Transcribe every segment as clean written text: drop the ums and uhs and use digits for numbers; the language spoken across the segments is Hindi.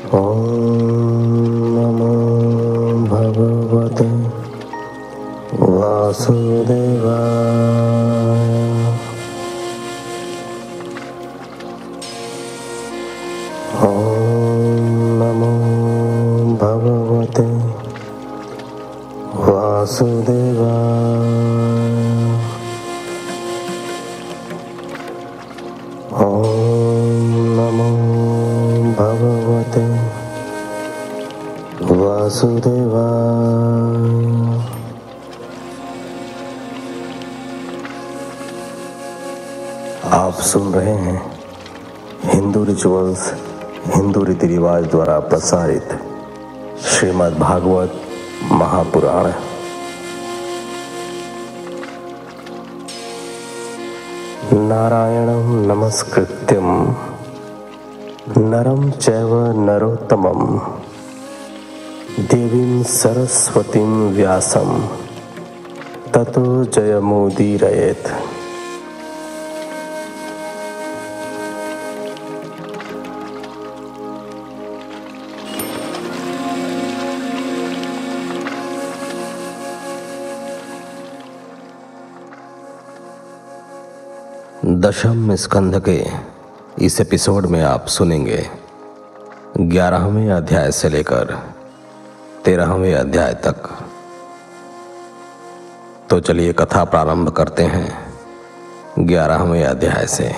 ॐ नमो भगवते वासुदेवाय। ॐ नमो भगवते वासुदेवाय। ॐ नमो भगवते वासुदेवाय। आप सुन रहे हैं हिंदू रिचुअल्स, हिंदू रीति रिवाज द्वारा प्रसारित श्रीमद् भागवत महापुराण। नारायणं नमस्कृत्यं नरं चैव नरोत्तमं देवीं सरस्वतीं व्यासं ततो जयमुदीरयेत्। दशम स्कंध के इस एपिसोड में आप सुनेंगे 11वें अध्याय से लेकर 13वें अध्याय तक। तो चलिए कथा प्रारंभ करते हैं 11वें अध्याय से।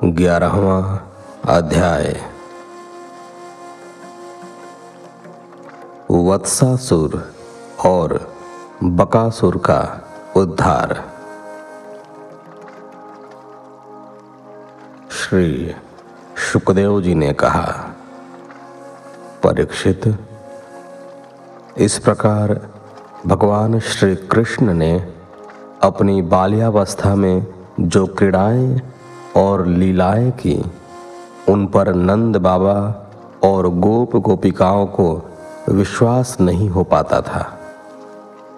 11वां अध्याय वत्सासुर और बकासुर का उद्धार। श्री शुकदेव जी ने कहा, परीक्षित, इस प्रकार भगवान श्री कृष्ण ने अपनी बाल्यावस्था में जो क्रीड़ाएं और लीलाएं की, उन पर नंद बाबा और गोप गोपिकाओं को विश्वास नहीं हो पाता था।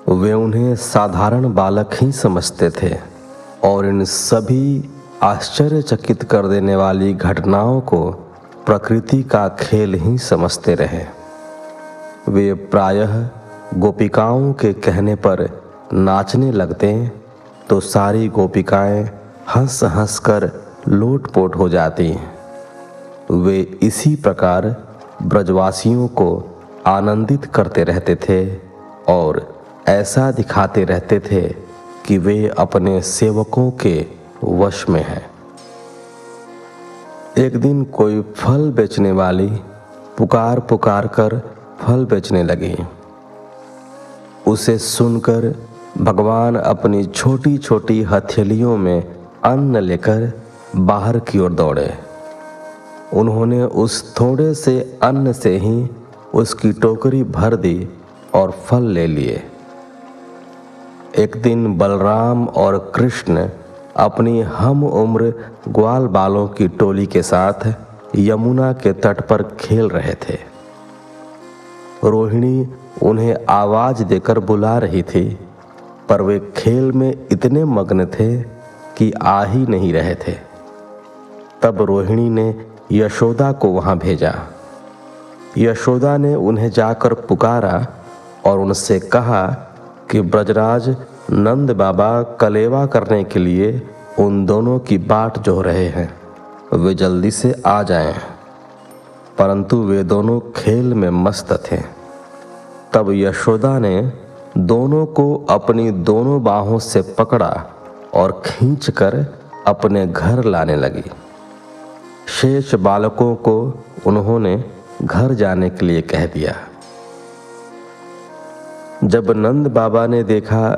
वे उन्हें साधारण बालक ही समझते थे और इन सभी आश्चर्यचकित कर देने वाली घटनाओं को प्रकृति का खेल ही समझते रहे। वे प्रायः गोपिकाओं के कहने पर नाचने लगते तो सारी गोपिकाएं हंस हंस कर लोटपोट हो जाती। वे इसी प्रकार ब्रजवासियों को आनंदित करते रहते थे और ऐसा दिखाते रहते थे कि वे अपने सेवकों के वश में हैं। एक दिन कोई फल बेचने वाली पुकार पुकार कर फल बेचने लगी। उसे सुनकर भगवान अपनी छोटी छोटी हथेलियों में अन्न लेकर बाहर की ओर दौड़े। उन्होंने उस थोड़े से अन्न से ही उसकी टोकरी भर दी और फल ले लिए। एक दिन बलराम और कृष्ण अपनी हम उम्र ग्वाल बालों की टोली के साथ यमुना के तट पर खेल रहे थे। रोहिणी उन्हें आवाज देकर बुला रही थी, पर वे खेल में इतने मग्न थे कि आ ही नहीं रहे थे। तब रोहिणी ने यशोदा को वहां भेजा। यशोदा ने उन्हें जाकर पुकारा और उनसे कहा कि ब्रजराज नंद बाबा कलेवा करने के लिए उन दोनों की बाट जोह रहे हैं, वे जल्दी से आ जाएं। परंतु वे दोनों खेल में मस्त थे। तब यशोदा ने दोनों को अपनी दोनों बाहों से पकड़ा और खींचकर अपने घर लाने लगी। शेष बालकों को उन्होंने घर जाने के लिए कह दिया। जब नंद बाबा ने देखा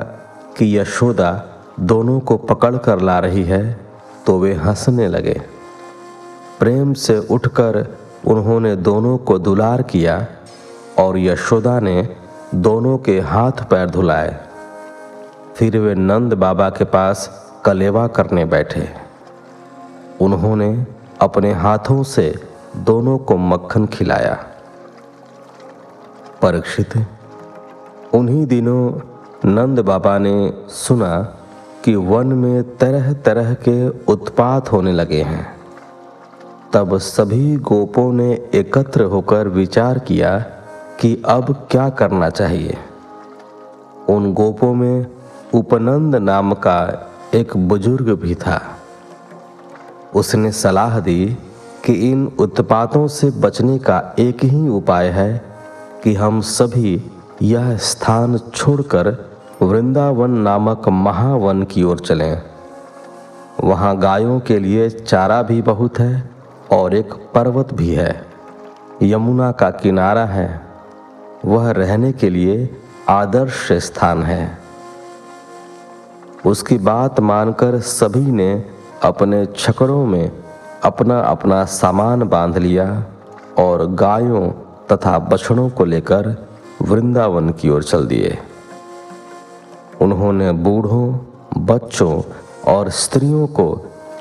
कि यशोदा दोनों को पकड़ कर ला रही है तो वे हंसने लगे। प्रेम से उठकर उन्होंने दोनों को दुलार किया और यशोदा ने दोनों के हाथ पैर धुलाए। फिर वे नंद बाबा के पास कलेवा करने बैठे। उन्होंने अपने हाथों से दोनों को मक्खन खिलाया। परीक्षित, उन्हीं दिनों नंद बाबा ने सुना कि वन में तरह तरह के उत्पात होने लगे हैं। तब सभी गोपों ने एकत्र होकर विचार किया कि अब क्या करना चाहिए। उन गोपों में उपनंद नाम का एक बुजुर्ग भी था। उसने सलाह दी कि इन उत्पातों से बचने का एक ही उपाय है कि हम सभी यह स्थान छोड़कर वृंदावन नामक महावन की ओर चलें। वहाँ गायों के लिए चारा भी बहुत है और एक पर्वत भी है। यमुना का किनारा है। वह रहने के लिए आदर्श स्थान है। उसकी बात मानकर सभी ने अपने छकड़ों में अपना अपना सामान बांध लिया और गायों तथा बछड़ों को लेकर वृंदावन की ओर चल दिए। उन्होंने बूढ़ों, बच्चों और स्त्रियों को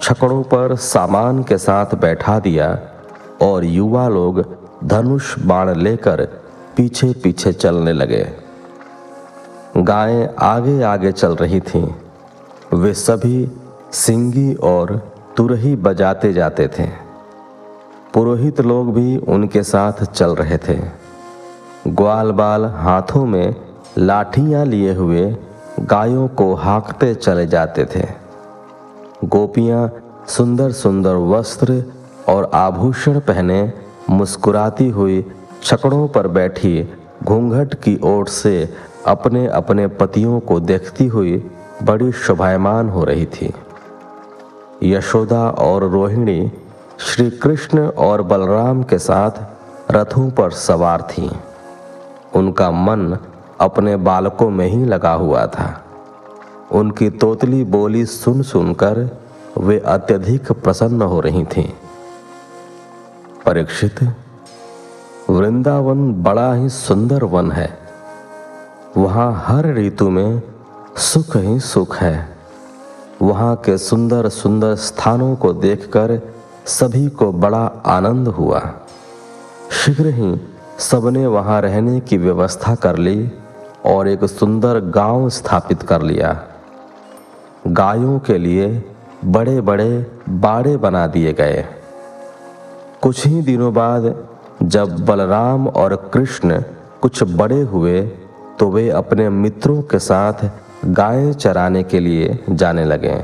छकड़ों पर सामान के साथ बैठा दिया और युवा लोग धनुष बाण लेकर पीछे पीछे चलने लगे। गायें आगे आगे चल रही थीं। वे सभी सिंगी और तुरही बजाते जाते थे। पुरोहित लोग भी उनके साथ चल रहे थे। ग्वाल बाल हाथों में लाठियां लिए हुए गायों को हाँकते चले जाते थे। गोपियां सुंदर सुंदर वस्त्र और आभूषण पहने मुस्कुराती हुई छकड़ों पर बैठी घूंघट की ओर से अपने अपने पतियों को देखती हुई बड़ी शोभायमान हो रही थी। यशोदा और रोहिणी श्री कृष्ण और बलराम के साथ रथों पर सवार थीं। उनका मन अपने बालकों में ही लगा हुआ था। उनकी तोतली बोली सुन सुनकर वे अत्यधिक प्रसन्न हो रही थीं। परीक्षित, वृंदावन बड़ा ही सुंदर वन है। वहाँ हर ऋतु में सुख ही सुख है। वहाँ के सुंदर सुंदर स्थानों को देखकर सभी को बड़ा आनंद हुआ। शीघ्र ही सबने वहाँ रहने की व्यवस्था कर ली और एक सुंदर गांव स्थापित कर लिया। गायों के लिए बड़े बड़े बाड़े बना दिए गए। कुछ ही दिनों बाद जब बलराम और कृष्ण कुछ बड़े हुए तो वे अपने मित्रों के साथ गायें चराने के लिए जाने लगे।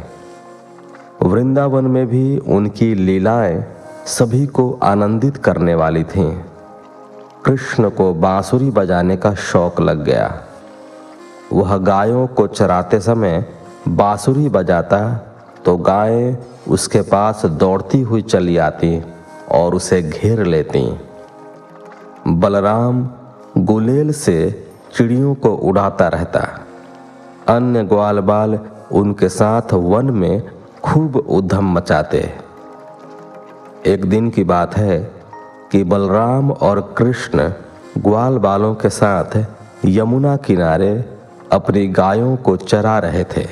वृंदावन में भी उनकी लीलाएं सभी को आनंदित करने वाली थीं। कृष्ण को बांसुरी बजाने का शौक लग गया। वह गायों को चराते समय बांसुरी बजाता तो गायें उसके पास दौड़ती हुई चली आती और उसे घेर लेती। बलराम गुलेल से चिड़ियों को उड़ाता रहता। अन्य ग्वाल बाल उनके साथ वन में खूब उधम मचाते। एक दिन की बात है कि बलराम और कृष्ण ग्वाल बालों के साथ यमुना किनारे अपनी गायों को चरा रहे थे।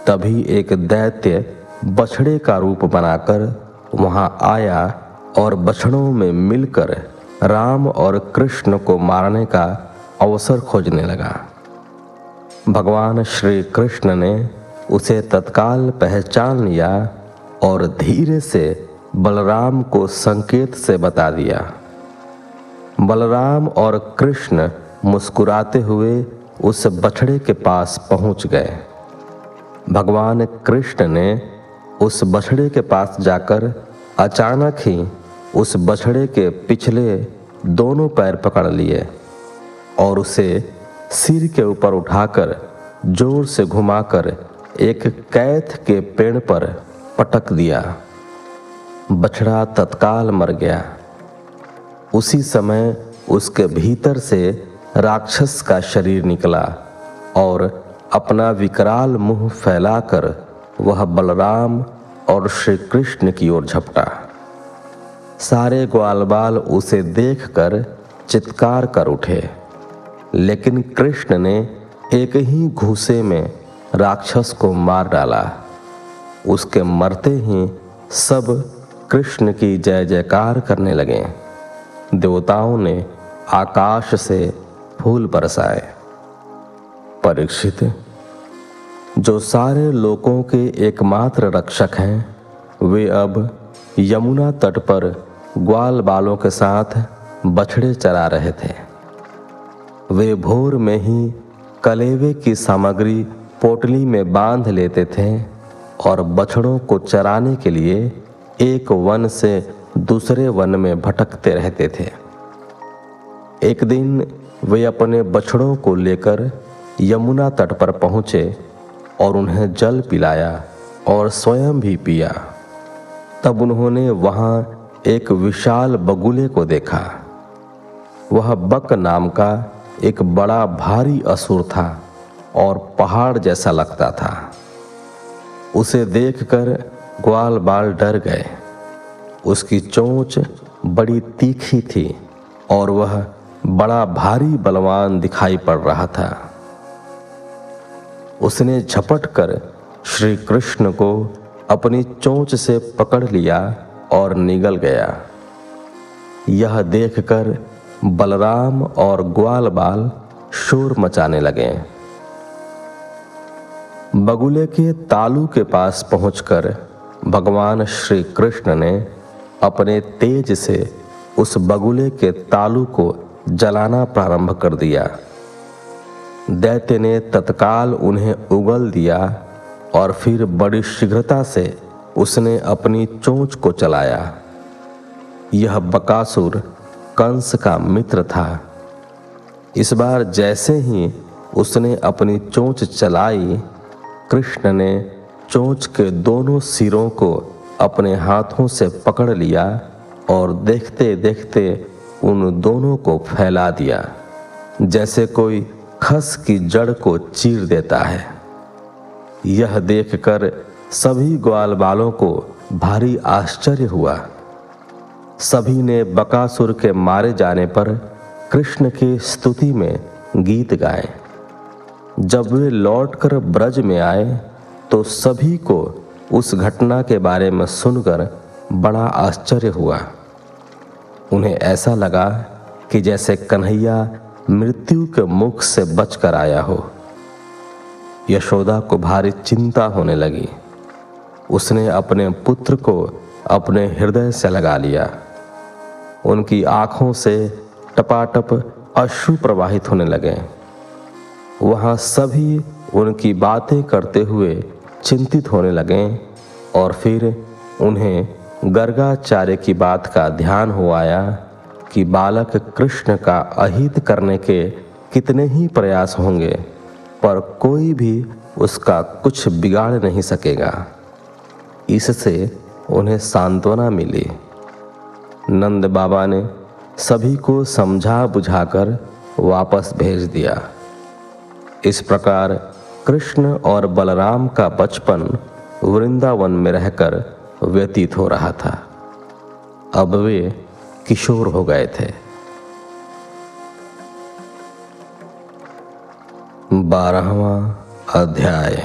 तभी एक दैत्य बछड़े का रूप बनाकर वहां आया और बछड़ों में मिलकर राम और कृष्ण को मारने का अवसर खोजने लगा। भगवान श्री कृष्ण ने उसे तत्काल पहचान लिया और धीरे से बलराम को संकेत से बता दिया। बलराम और कृष्ण मुस्कुराते हुए उस बछड़े के पास पहुंच गए। भगवान कृष्ण ने उस बछड़े के पास जाकर अचानक ही उस बछड़े के पिछले दोनों पैर पकड़ लिए और उसे सिर के ऊपर उठाकर जोर से घुमाकर एक कैथ के पेड़ पर पटक दिया। बछड़ा तत्काल मर गया। उसी समय उसके भीतर से राक्षस का शरीर निकला और अपना विकराल मुंह फैलाकर वह बलराम और श्री कृष्ण की ओर झपटा। सारे ग्वाल बाल उसे देखकर चित्कार कर उठे, लेकिन कृष्ण ने एक ही घूसे में राक्षस को मार डाला। उसके मरते ही सब कृष्ण की जय जयकार करने लगे। देवताओं ने आकाश से फूल बरसाए। परीक्षित, जो सारे लोकों के एकमात्र रक्षक हैं, वे अब यमुना तट पर ग्वाल बालों के साथ बछड़े चरा रहे थे। वे भोर में ही कलेवे की सामग्री पोटली में बांध लेते थे और बछड़ों को चराने के लिए एक वन से दूसरे वन में भटकते रहते थे। एक दिन वे अपने बछड़ों को लेकर यमुना तट पर पहुंचे और उन्हें जल पिलाया और स्वयं भी पिया। तब उन्होंने वहां एक विशाल बगुले को देखा। वह बक नाम का एक बड़ा भारी असुर था और पहाड़ जैसा लगता था। उसे देखकर ग्वाल बाल डर गए। उसकी चोंच बड़ी तीखी थी और वह बड़ा भारी बलवान दिखाई पड़ रहा था। उसने झपट कर श्री कृष्ण को अपनी चोंच से पकड़ लिया और निगल गया। यह देखकर बलराम और ग्वाल बाल शोर मचाने लगे। बगुले के तालू के पास पहुंचकर भगवान श्री कृष्ण ने अपने तेज से उस बगुले के तालू को जलाना प्रारंभ कर दिया। दैत्य ने तत्काल उन्हें उगल दिया और फिर बड़ी शीघ्रता से उसने अपनी चोंच को चलाया। यह बकासुर कंस का मित्र था। इस बार जैसे ही उसने अपनी चोंच चलाई, कृष्ण ने चोंच के दोनों सिरों को अपने हाथों से पकड़ लिया और देखते देखते उन दोनों को फैला दिया, जैसे कोई खस की जड़ को चीर देता है। यह देखकर सभी ग्वाल बालों को भारी आश्चर्य हुआ। सभी ने बकासुर के मारे जाने पर कृष्ण की स्तुति में गीत गाए। जब वे लौटकर ब्रज में आए तो सभी को उस घटना के बारे में सुनकर बड़ा आश्चर्य हुआ। उन्हें ऐसा लगा कि जैसे कन्हैया मृत्यु के मुख से बचकर आया हो। यशोदा को भारी चिंता होने लगी। उसने अपने पुत्र को अपने हृदय से लगा लिया। उनकी आंखों से टपाटप अश्रु प्रवाहित होने लगे। वहां सभी उनकी बातें करते हुए चिंतित होने लगे और फिर उन्हें गर्गाचार्य की बात का ध्यान हो आया कि बालक कृष्ण का अहित करने के कितने ही प्रयास होंगे, पर कोई भी उसका कुछ बिगाड़ नहीं सकेगा। इससे उन्हें सांत्वना मिली। नंद बाबा ने सभी को समझा बुझाकर वापस भेज दिया। इस प्रकार कृष्ण और बलराम का बचपन वृंदावन में रहकर व्यतीत हो रहा था। अब वे किशोर हो गए थे। 12वां अध्याय।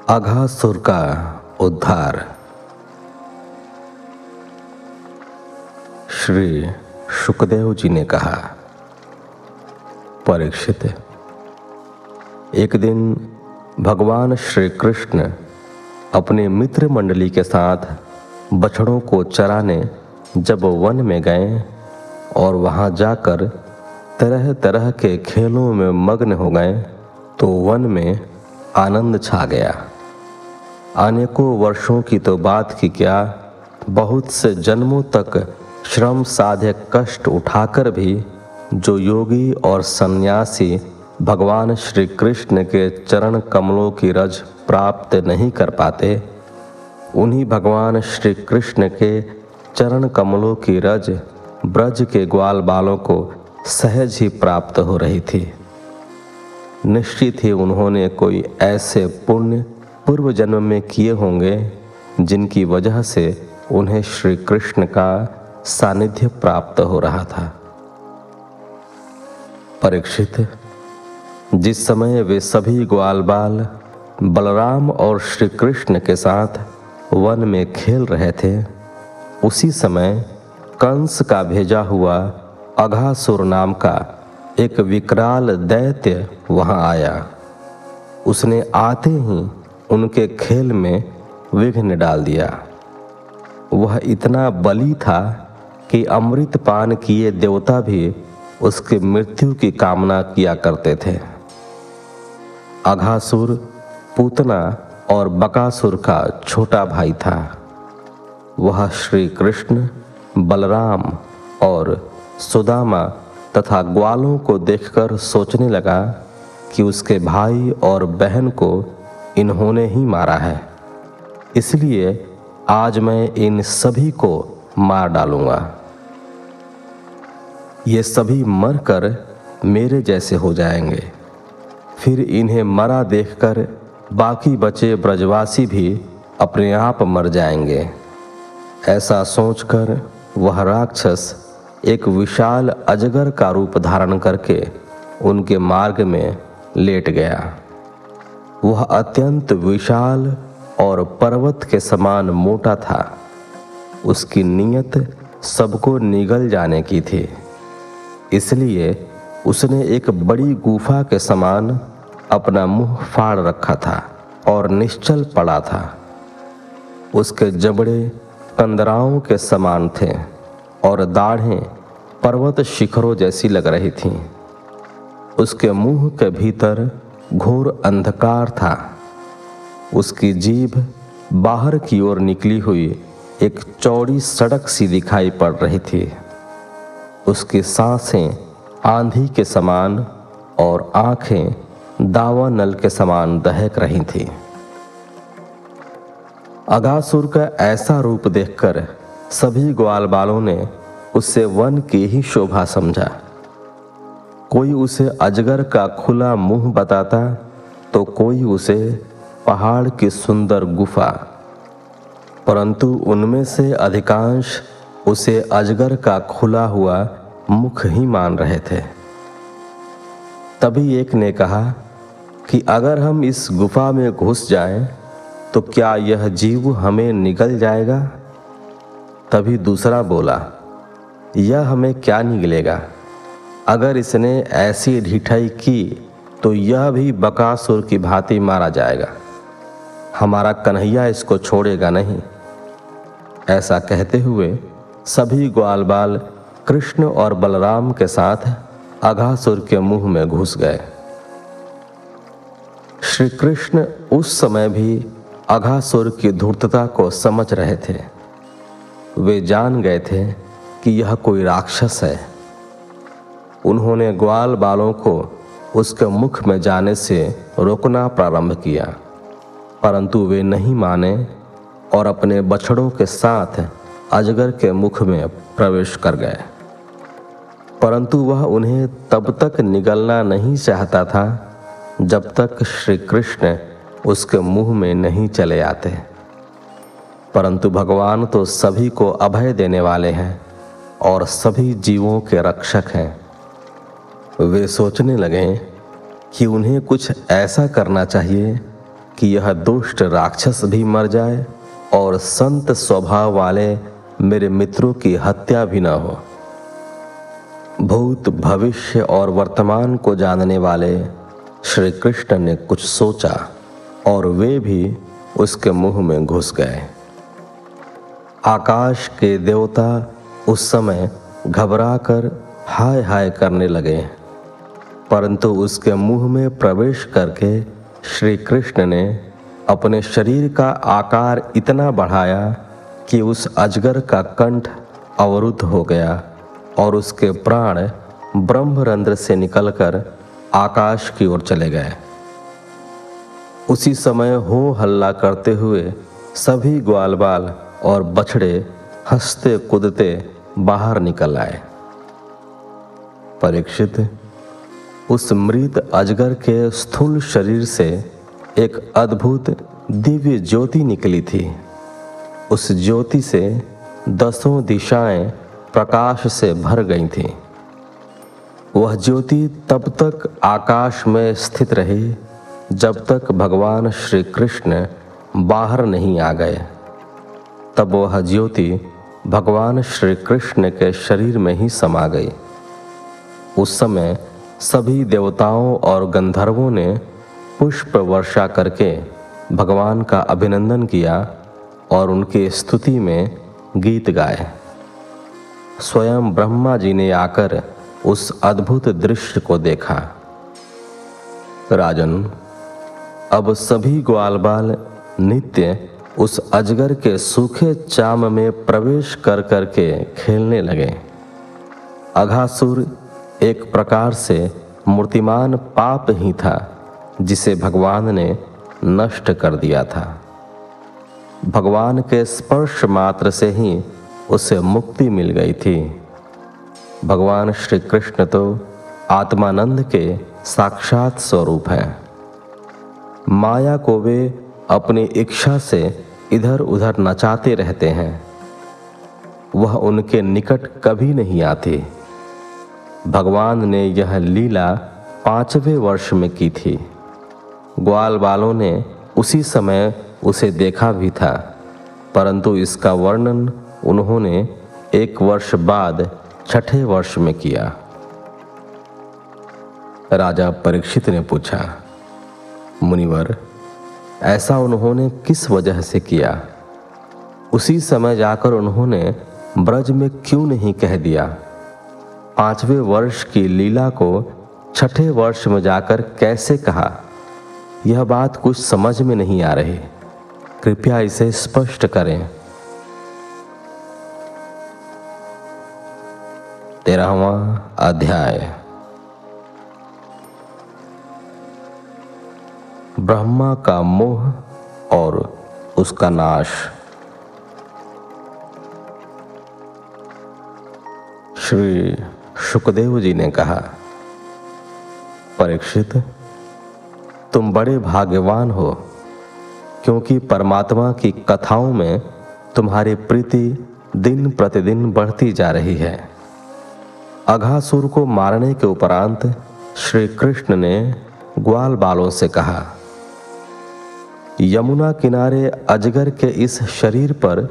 अघासुर का उद्धार। श्री शुकदेव जी ने कहा, परीक्षित, एक दिन भगवान श्री कृष्ण अपने मित्र मंडली के साथ बछड़ों को चराने जब वन में गए और वहां जाकर तरह तरह के खेलों में मग्न हो गए तो वन में आनंद छा गया। अनेकों वर्षों की तो बात की क्या, बहुत से जन्मों तक श्रम साध्य कष्ट उठाकर भी जो योगी और सन्यासी भगवान श्री कृष्ण के चरण कमलों की रज प्राप्त नहीं कर पाते, उन्हीं भगवान श्री कृष्ण के चरण कमलों की रज ब्रज के ग्वाल बालों को सहज ही प्राप्त हो रही थी। निश्चित ही उन्होंने कोई ऐसे पुण्य पूर्व जन्म में किए होंगे जिनकी वजह से उन्हें श्री कृष्ण का सानिध्य प्राप्त हो रहा था। परीक्षित, जिस समय वे सभी ग्वाल बाल बलराम और श्री कृष्ण के साथ वन में खेल रहे थे, उसी समय कंस का भेजा हुआ अघासुर नाम का एक विकराल दैत्य वहां आया। उसने आते ही उनके खेल में विघ्न डाल दिया। वह इतना बली था कि अमृत पान किए देवता भी उसकी मृत्यु की कामना किया करते थे। अघासुर पूतना और बकासुर का छोटा भाई था। वह श्री कृष्ण, बलराम और सुदामा तथा ग्वालों को देखकर सोचने लगा कि उसके भाई और बहन को इन्होंने ही मारा है, इसलिए आज मैं इन सभी को मार डालूंगा। ये सभी मरकर मेरे जैसे हो जाएंगे। फिर इन्हें मरा देखकर बाकी बचे ब्रजवासी भी अपने आप मर जाएंगे। ऐसा सोचकर वह राक्षस एक विशाल अजगर का रूप धारण करके उनके मार्ग में लेट गया। वह अत्यंत विशाल और पर्वत के समान मोटा था। उसकी नीयत सबको निगल जाने की थी, इसलिए उसने एक बड़ी गुफा के समान अपना मुंह फाड़ रखा था और निश्चल पड़ा था। उसके जबड़े कंदराओं के समान थे और दाढ़ें पर्वत शिखरों जैसी लग रही थीं। उसके मुंह के भीतर घोर अंधकार था। उसकी जीभ बाहर की ओर निकली हुई एक चौड़ी सड़क सी दिखाई पड़ रही थी। उसकी सांसें आंधी के समान और आंखें दावा नल के समान दहक रही थीं। अघासुर का ऐसा रूप देखकर सभी ग्वालबालों ने उसे वन की ही शोभा समझा। कोई उसे अजगर का खुला मुंह बताता तो कोई उसे पहाड़ की सुंदर गुफा, परंतु उनमें से अधिकांश उसे अजगर का खुला हुआ मुख ही मान रहे थे। तभी एक ने कहा कि अगर हम इस गुफा में घुस जाएं तो क्या यह जीव हमें निगल जाएगा? तभी दूसरा बोला, यह हमें क्या निगलेगा? अगर इसने ऐसी ढिठाई की तो यह भी बकासुर की भांति मारा जाएगा। हमारा कन्हैया इसको छोड़ेगा नहीं। ऐसा कहते हुए सभी ग्वालबाल कृष्ण और बलराम के साथ अघासुर के मुंह में घुस गए। श्री कृष्ण उस समय भी अघासुर की धूर्तता को समझ रहे थे। वे जान गए थे कि यह कोई राक्षस है। उन्होंने ग्वाल बालों को उसके मुख में जाने से रोकना प्रारंभ किया, परंतु वे नहीं माने और अपने बछड़ों के साथ अजगर के मुख में प्रवेश कर गए। परंतु वह उन्हें तब तक निगलना नहीं चाहता था जब तक श्री कृष्ण उसके मुंह में नहीं चले आते। परंतु भगवान तो सभी को अभय देने वाले हैं और सभी जीवों के रक्षक हैं। वे सोचने लगे कि उन्हें कुछ ऐसा करना चाहिए कि यह दुष्ट राक्षस भी मर जाए और संत स्वभाव वाले मेरे मित्रों की हत्या भी न हो। भूत, भविष्य और वर्तमान को जानने वाले श्री कृष्ण ने कुछ सोचा और वे भी उसके मुंह में घुस गए। आकाश के देवता उस समय घबराकर हाय हाय करने लगे, परंतु उसके मुंह में प्रवेश करके श्री कृष्ण ने अपने शरीर का आकार इतना बढ़ाया कि उस अजगर का कंठ अवरुद्ध हो गया और उसके प्राण ब्रह्मरंध्र से निकलकर आकाश की ओर चले गए। उसी समय हो हल्ला करते हुए सभी ग्वालबाल और बछड़े हंसते कूदते बाहर निकल आए। परीक्षित, उस मृत अजगर के स्थूल शरीर से एक अद्भुत दिव्य ज्योति निकली थी। उस ज्योति से 10 दिशाएं प्रकाश से भर गई थीं। वह ज्योति तब तक आकाश में स्थित रही जब तक भगवान श्री कृष्ण बाहर नहीं आ गए। तब वह ज्योति भगवान श्री कृष्ण के शरीर में ही समा गई। उस समय सभी देवताओं और गंधर्वों ने पुष्प वर्षा करके भगवान का अभिनंदन किया और उनकी स्तुति में गीत गाए। स्वयं ब्रह्मा जी ने आकर उस अद्भुत दृश्य को देखा। राजन, अब सभी ग्वालबाल नित्य उस अजगर के सूखे चाम में प्रवेश कर करके खेलने लगे। अघासुर एक प्रकार से मूर्तिमान पाप ही था जिसे भगवान ने नष्ट कर दिया था। भगवान के स्पर्श मात्र से ही उसे मुक्ति मिल गई थी। भगवान श्री कृष्ण तो आत्मानंद के साक्षात स्वरूप हैं। माया को वे अपनी इच्छा से इधर उधर नचाते रहते हैं। वह उनके निकट कभी नहीं आती। भगवान ने यह लीला 5वें वर्ष में की थी। ग्वाल बालों ने उसी समय उसे देखा भी था, परंतु इसका वर्णन उन्होंने 1 वर्ष बाद 6ठे वर्ष में किया। राजा परीक्षित ने पूछा, मुनिवर, ऐसा उन्होंने किस वजह से किया? उसी समय जाकर उन्होंने ब्रज में क्यों नहीं कह दिया? 5वें वर्ष की लीला को 6ठे वर्ष में जाकर कैसे कहा? यह बात कुछ समझ में नहीं आ रही। कृपया इसे स्पष्ट करें। 13वां अध्याय। ब्रह्मा का मोह और उसका नाश। श्री शुकदेव जी ने कहा, परीक्षित, तुम बड़े भाग्यवान हो, क्योंकि परमात्मा की कथाओं में तुम्हारी प्रीति दिन प्रतिदिन बढ़ती जा रही है। अघासुर को मारने के उपरांत श्री कृष्ण ने ग्वाल बालों से कहा, यमुना किनारे अजगर के इस शरीर पर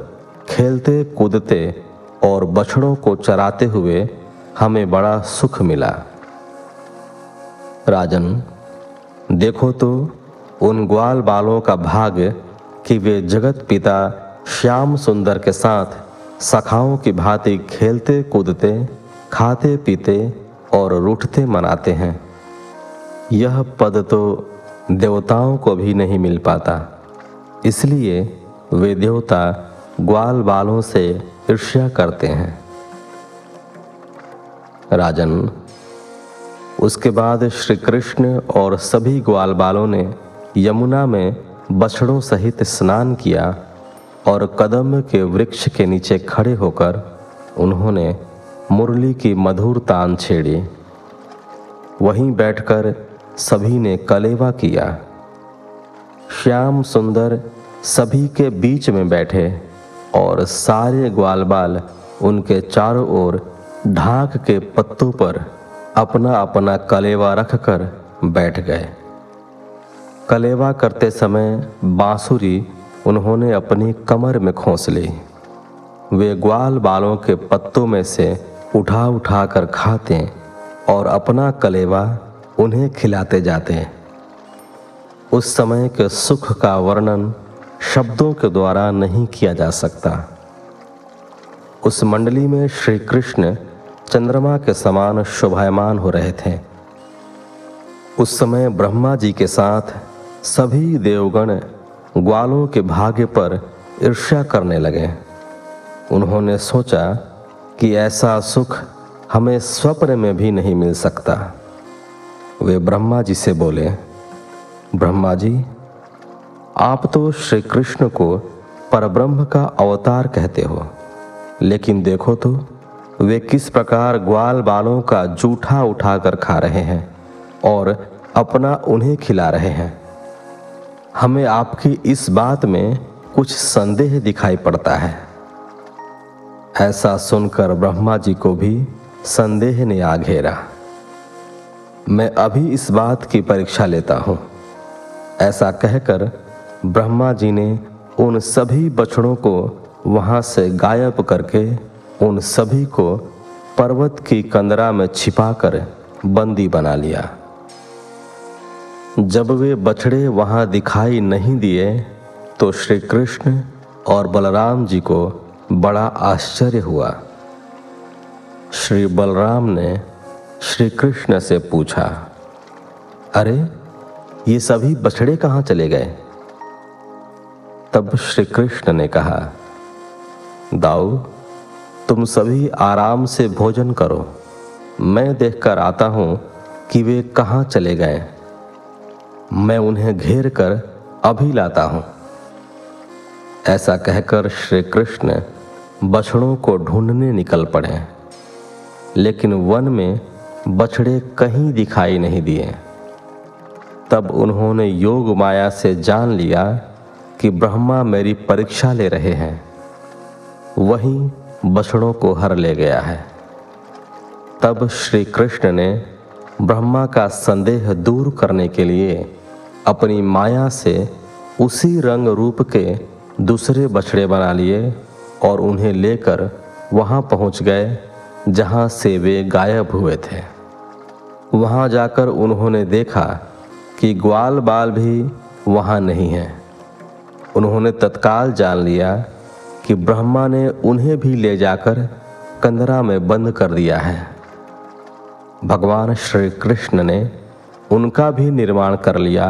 खेलते कूदते और बछड़ों को चराते हुए हमें बड़ा सुख मिला। राजन, देखो तो उन ग्वाल बालों का भाग्य कि वे जगत पिता श्याम सुंदर के साथ सखाओं की भांति खेलते कूदते, खाते पीते और रूठते मनाते हैं। यह पद तो देवताओं को भी नहीं मिल पाता, इसलिए वे देवता ग्वाल बालों से ईर्ष्या करते हैं। राजन, उसके बाद श्री कृष्ण और सभी ग्वाल बालों ने यमुना में बछड़ों सहित स्नान किया और कदम के वृक्ष के नीचे खड़े होकर उन्होंने मुरली की मधुर तान छेड़ी। वहीं बैठकर सभी ने कलेवा किया। श्याम सुंदर सभी के बीच में बैठे और सारे ग्वालबाल उनके चारों ओर ढाक के पत्तों पर अपना अपना कलेवा रखकर बैठ गए। कलेवा करते समय बांसुरी उन्होंने अपनी कमर में खोस ली। वे ग्वाल बालों के पत्तों में से उठा उठा कर खाते और अपना कलेवा उन्हें खिलाते जाते। उस समय के सुख का वर्णन शब्दों के द्वारा नहीं किया जा सकता। उस मंडली में श्री कृष्ण चंद्रमा के समान शोभायमान हो रहे थे। उस समय ब्रह्मा जी के साथ सभी देवगण ग्वालों के भाग्य पर ईर्ष्या करने लगे। उन्होंने सोचा कि ऐसा सुख हमें स्वप्न में भी नहीं मिल सकता। वे ब्रह्मा जी से बोले, ब्रह्मा जी, आप तो श्री कृष्ण को परब्रह्म का अवतार कहते हो, लेकिन देखो तो वे किस प्रकार ग्वाल बालों का जूठा उठाकर खा रहे हैं और अपना उन्हें खिला रहे हैं। हमें आपकी इस बात में कुछ संदेह दिखाई पड़ता है। ऐसा सुनकर ब्रह्मा जी को भी संदेह ने आ घेरा। मैं अभी इस बात की परीक्षा लेता हूँ। ऐसा कहकर ब्रह्मा जी ने उन सभी बछड़ों को वहां से गायब करके उन सभी को पर्वत की कंदरा में छिपाकर बंदी बना लिया। जब वे बछड़े वहां दिखाई नहीं दिए तो श्री कृष्ण और बलराम जी को बड़ा आश्चर्य हुआ। श्री बलराम ने श्री कृष्ण से पूछा, अरे ये सभी बछड़े कहाँ चले गए? तब श्री कृष्ण ने कहा, दाऊ, तुम सभी आराम से भोजन करो, मैं देखकर आता हूं कि वे कहाँ चले गए। मैं उन्हें घेर कर अभी लाता हूं। ऐसा कहकर श्री कृष्ण बछड़ों को ढूंढने निकल पड़े, लेकिन वन में बछड़े कहीं दिखाई नहीं दिए। तब उन्होंने योग माया से जान लिया कि ब्रह्मा मेरी परीक्षा ले रहे हैं, वहीं बछड़ों को हर ले गया है। तब श्री कृष्ण ने ब्रह्मा का संदेह दूर करने के लिए अपनी माया से उसी रंग रूप के दूसरे बछड़े बना लिए और उन्हें लेकर वहां पहुंच गए जहां से वे गायब हुए थे। वहां जाकर उन्होंने देखा कि ग्वाल बाल भी वहां नहीं है। उन्होंने तत्काल जान लिया कि ब्रह्मा ने उन्हें भी ले जाकर कंदरा में बंद कर दिया है। भगवान श्री कृष्ण ने उनका भी निर्माण कर लिया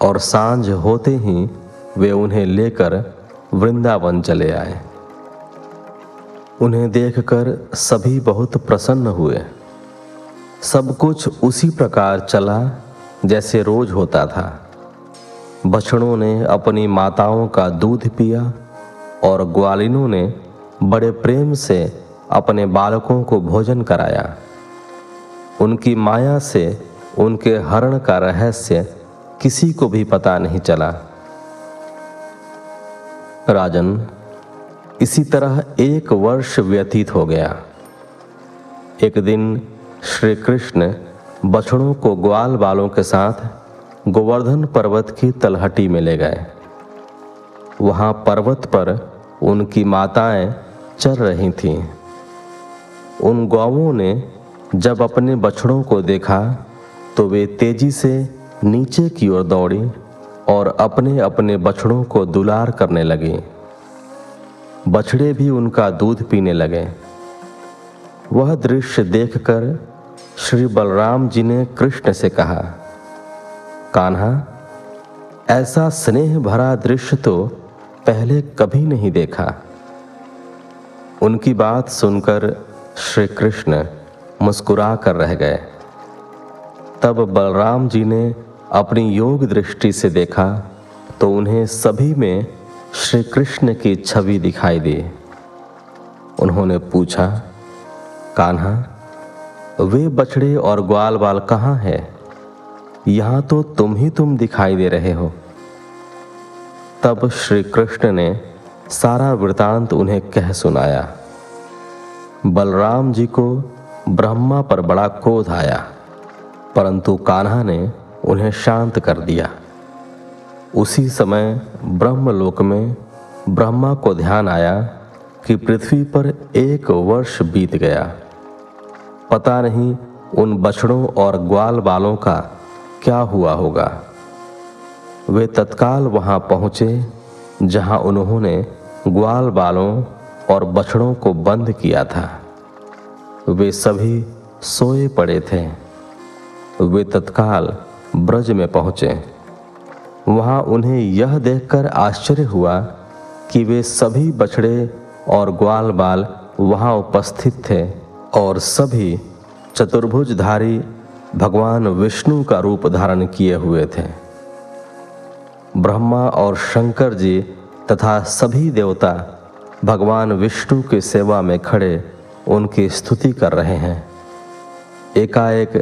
और सांझ होते ही वे उन्हें लेकर वृंदावन चले आए। उन्हें देखकर सभी बहुत प्रसन्न हुए। सब कुछ उसी प्रकार चला जैसे रोज होता था। बछड़ों ने अपनी माताओं का दूध पिया और ग्वालिनों ने बड़े प्रेम से अपने बालकों को भोजन कराया। उनकी माया से उनके हरण का रहस्य किसी को भी पता नहीं चला। राजन, इसी तरह 1 वर्ष व्यतीत हो गया। एक दिन श्री कृष्ण बछड़ों को ग्वाल बालों के साथ गोवर्धन पर्वत की तलहटी में ले गए। वहां पर्वत पर उनकी माताएं चर रही थीं। उन गौओं ने जब अपने बछड़ों को देखा तो वे तेजी से नीचे की ओर दौड़ी और अपने अपने बछड़ों को दुलार करने लगी। बछड़े भी उनका दूध पीने लगे। वह दृश्य देखकर श्री बलराम जी ने कृष्ण से कहा, कान्हा, ऐसा स्नेह भरा दृश्य तो पहले कभी नहीं देखा। उनकी बात सुनकर श्री कृष्ण मुस्कुरा कर रह गए। तब बलराम जी ने अपनी योग दृष्टि से देखा तो उन्हें सभी में श्री कृष्ण की छवि दिखाई दी। उन्होंने पूछा, कान्हा, वे बछड़े और ग्वाल बाल कहाँ है? यहाँ तो तुम दिखाई दे रहे हो। तब श्री कृष्ण ने सारा वृतांत उन्हें कह सुनाया। बलराम जी को ब्रह्मा पर बड़ा क्रोध आया, परंतु कान्हा ने उन्हें शांत कर दिया। उसी समय ब्रह्मलोक में ब्रह्मा को ध्यान आया कि पृथ्वी पर 1 वर्ष बीत गया। पता नहीं उन बछड़ों और ग्वाल बालों का क्या हुआ होगा। वे तत्काल वहां पहुंचे जहां उन्होंने ग्वाल बालों और बछड़ों को बंद किया था। वे सभी सोए पड़े थे। वे तत्काल ब्रज में पहुंचे। वहां उन्हें यह देखकर आश्चर्य हुआ कि वे सभी बछड़े और ग्वाल बाल वहां उपस्थित थे और सभी चतुर्भुजधारी भगवान विष्णु का रूप धारण किए हुए थे। ब्रह्मा और शंकर जी तथा सभी देवता भगवान विष्णु की सेवा में खड़े उनकी स्तुति कर रहे हैं। एकाएक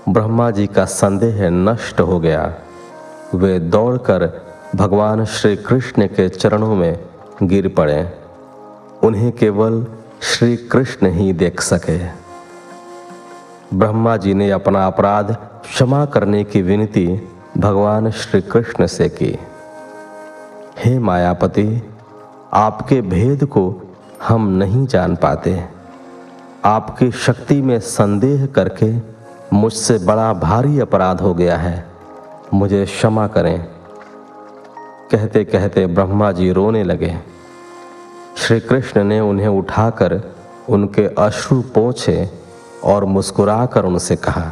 ब्रह्मा जी का संदेह नष्ट हो गया। वे दौड़कर भगवान श्री कृष्ण के चरणों में गिर पड़े। उन्हें केवल श्री कृष्ण ही देख सके। ब्रह्मा जी ने अपना अपराध क्षमा करने की विनती भगवान श्री कृष्ण से की। हे मायापति, आपके भेद को हम नहीं जान पाते। आपकी शक्ति में संदेह करके मुझसे बड़ा भारी अपराध हो गया है। मुझे क्षमा करें। कहते कहते ब्रह्मा जी रोने लगे। श्री कृष्ण ने उन्हें उठाकर उनके अश्रु पोंछे और मुस्कुराकर उनसे कहा,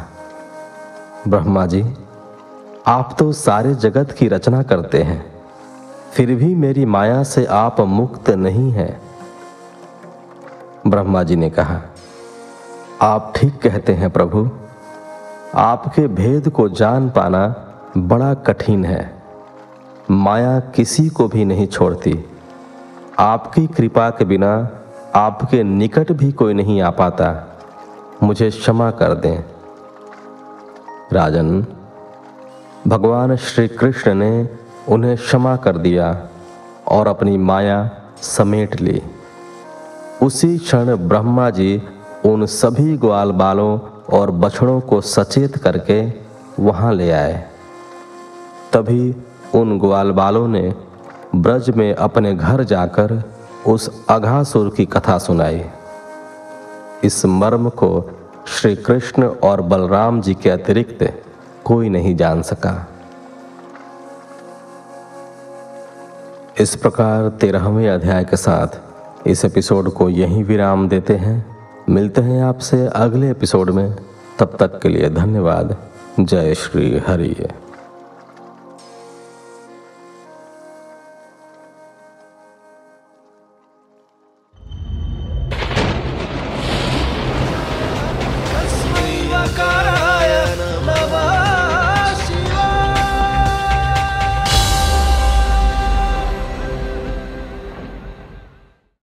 ब्रह्मा जी, आप तो सारे जगत की रचना करते हैं, फिर भी मेरी माया से आप मुक्त नहीं हैं। ब्रह्मा जी ने कहा, आप ठीक कहते हैं प्रभु, आपके भेद को जान पाना बड़ा कठिन है। माया किसी को भी नहीं छोड़ती। आपकी कृपा के बिना आपके निकट भी कोई नहीं आ पाता। मुझे क्षमा कर दें। राजन, भगवान श्री कृष्ण ने उन्हें क्षमा कर दिया और अपनी माया समेट ली। उसी क्षण ब्रह्मा जी उन सभी ग्वाल बालों और बछड़ों को सचेत करके वहां ले आए। तभी उन ग्वाल बालों ने ब्रज में अपने घर जाकर उस अघासुर की कथा सुनाई। इस मर्म को श्री कृष्ण और बलराम जी के अतिरिक्त कोई नहीं जान सका। इस प्रकार 13वें अध्याय के साथ इस एपिसोड को यहीं विराम देते हैं। मिलते हैं आपसे अगले एपिसोड में। तब तक के लिए धन्यवाद। जय श्री हरि।